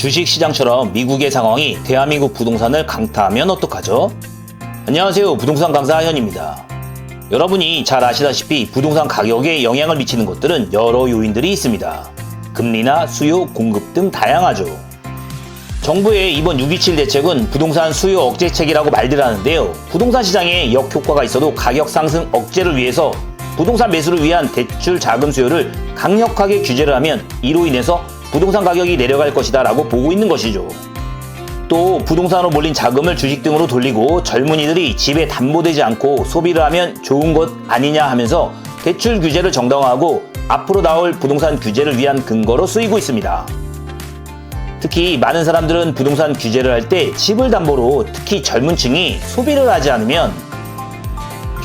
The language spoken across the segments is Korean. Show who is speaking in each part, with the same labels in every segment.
Speaker 1: 주식시장처럼 미국의 상황이 대한민국 부동산을 강타하면 어떡하죠? 안녕하세요, 부동산 강사 현입니다. 여러분이 잘 아시다시피 부동산 가격에 영향을 미치는 것들은 여러 요인들이 있습니다. 금리나 수요, 공급 등 다양하죠. 정부의 이번 6.27 대책은 부동산 수요 억제책이라고 말들 하는데요. 부동산 시장에 역효과가 있어도 가격 상승 억제를 위해서 부동산 매수를 위한 대출 자금 수요를 강력하게 규제를 하면 이로 인해서 부동산 가격이 내려갈 것이다 라고 보고 있는 것이죠. 또 부동산으로 몰린 자금을 주식 등으로 돌리고 젊은이들이 집에 담보되지 않고 소비를 하면 좋은 것 아니냐 하면서 대출 규제를 정당화하고 앞으로 나올 부동산 규제를 위한 근거로 쓰이고 있습니다. 특히 많은 사람들은 부동산 규제를 할 때 집을 담보로 특히 젊은 층이 소비를 하지 않으면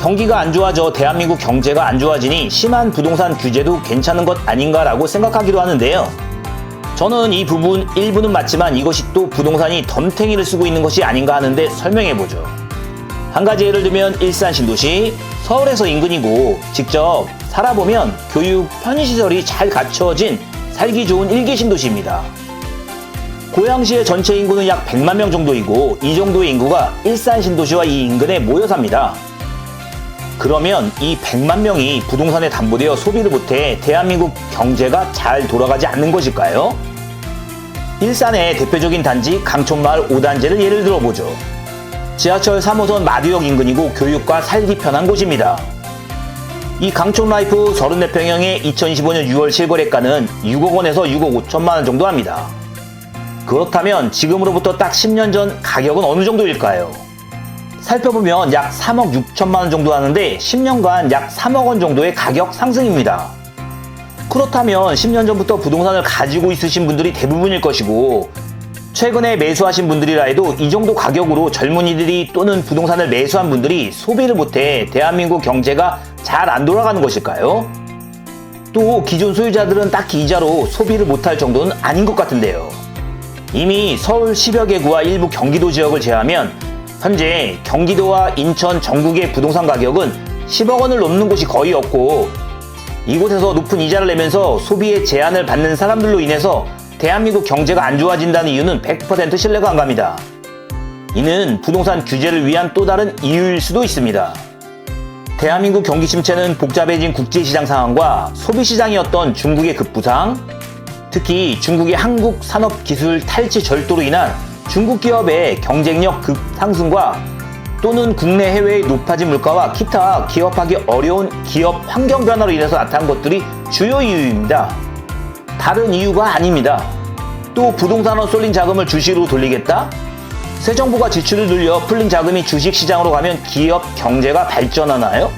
Speaker 1: 경기가 안 좋아져 대한민국 경제가 안 좋아지니 심한 부동산 규제도 괜찮은 것 아닌가라고 생각하기도 하는데요. 저는 이 부분 일부는 맞지만 이것이 또 부동산이 덤탱이를 쓰고 있는 것이 아닌가 하는데 설명해보죠. 한 가지 예를 들면 일산 신도시, 서울에서 인근이고 직접 살아보면 교육, 편의시설이 잘 갖춰진 살기 좋은 일개 신도시입니다. 고양시의 전체 인구는 약 100만 명 정도이고 이 정도의 인구가 일산 신도시와 이 인근에 모여 삽니다. 그러면 이 100만 명이 부동산에 담보되어 소비를 못해 대한민국 경제가 잘 돌아가지 않는 것일까요? 일산의 대표적인 단지 강촌마을 5단지를 예를 들어보죠. 지하철 3호선 마두역 인근이고 교육과 살기 편한 곳입니다. 이 강촌라이프 34평형의 2025년 6월 실거래가는 6억 원에서 6억 5천만 원 정도 합니다. 그렇다면 지금으로부터 딱 10년 전 가격은 어느 정도일까요? 살펴보면 약 3억 6천만 원 정도 하는데 10년간 약 3억 원 정도의 가격 상승입니다. 그렇다면 10년 전부터 부동산을 가지고 있으신 분들이 대부분일 것이고 최근에 매수하신 분들이라 해도 이 정도 가격으로 젊은이들이 또는 부동산을 매수한 분들이 소비를 못해 대한민국 경제가 잘 안 돌아가는 것일까요? 또 기존 소유자들은 딱히 이자로 소비를 못할 정도는 아닌 것 같은데요. 이미 서울 10여 개구와 일부 경기도 지역을 제외하면 현재 경기도와 인천, 전국의 부동산 가격은 10억 원을 넘는 곳이 거의 없고 이곳에서 높은 이자를 내면서 소비에 제한을 받는 사람들로 인해서 대한민국 경제가 안 좋아진다는 이유는 100% 신뢰가 안 갑니다. 이는 부동산 규제를 위한 또 다른 이유일 수도 있습니다. 대한민국 경기 침체는 복잡해진 국제시장 상황과 소비시장이었던 중국의 급부상, 특히 중국의 한국 산업기술 탈취 절도로 인한 중국 기업의 경쟁력 급상승과 또는 국내 해외의 높아진 물가와 기타 기업하기 어려운 기업 환경 변화로 인해서 나타난 것들이 주요 이유입니다. 다른 이유가 아닙니다. 또 부동산으로 쏠린 자금을 주식으로 돌리겠다? 새 정부가 지출을 늘려 풀린 자금이 주식시장으로 가면 기업 경제가 발전하나요?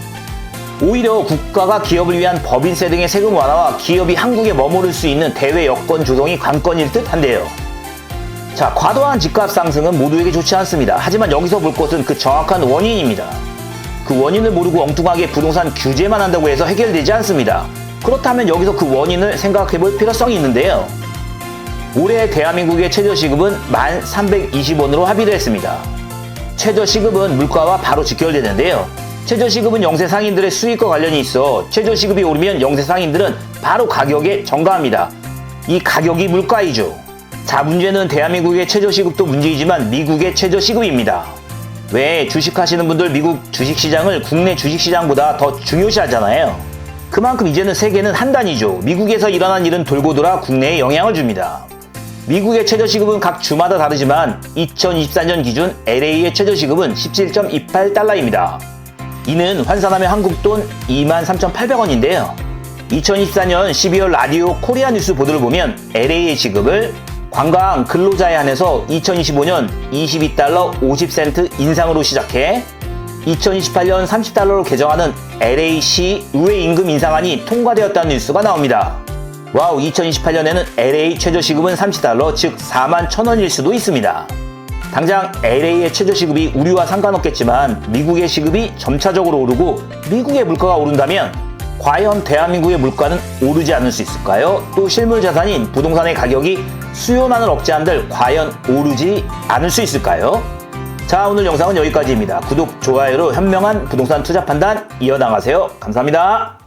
Speaker 1: 오히려 국가가 기업을 위한 법인세 등의 세금 완화와 기업이 한국에 머무를 수 있는 대외 여건 조성이 관건일 듯 한데요. 자, 과도한 집값 상승은 모두에게 좋지 않습니다. 하지만 여기서 볼 것은 그 정확한 원인입니다. 그 원인을 모르고 엉뚱하게 부동산 규제만 한다고 해서 해결되지 않습니다. 그렇다면 여기서 그 원인을 생각해 볼 필요성이 있는데요. 올해 대한민국의 최저시급은 1,320원으로 합의를 했습니다. 최저시급은 물가와 바로 직결되는데요. 최저시급은 영세 상인들의 수익과 관련이 있어 최저시급이 오르면 영세 상인들은 바로 가격에 전가합니다. 이 가격이 물가이죠. 자, 문제는 대한민국의 최저시급도 문제이지만 미국의 최저시급입니다. 왜 주식하시는 분들 미국 주식시장을 국내 주식시장보다 더 중요시하잖아요. 그만큼 이제는 세계는 한 단위죠. 미국에서 일어난 일은 돌고 돌아 국내에 영향을 줍니다. 미국의 최저시급은 각 주마다 다르지만 2024년 기준 LA의 최저시급은 17.28달러입니다. 이는 환산하면 한국돈 23,800원인데요. 2024년 12월 라디오 코리아 뉴스 보도를 보면 LA의 지급을 관광 근로자에 한해서 2025년 22달러 50센트 인상으로 시작해 2028년 30달러로 개정하는 LA시 의회 임금 인상안이 통과되었다는 뉴스가 나옵니다. 와우, 2028년에는 LA 최저시급은 30달러, 즉 41,000원일 수도 있습니다. 당장 LA의 최저시급이 우리와 상관없겠지만 미국의 시급이 점차적으로 오르고 미국의 물가가 오른다면 과연 대한민국의 물가는 오르지 않을 수 있을까요? 또 실물 자산인 부동산의 가격이 수요난을 억제한들 과연 오르지 않을 수 있을까요? 자, 오늘 영상은 여기까지입니다. 구독, 좋아요로 현명한 부동산 투자 판단 이어나가세요. 감사합니다.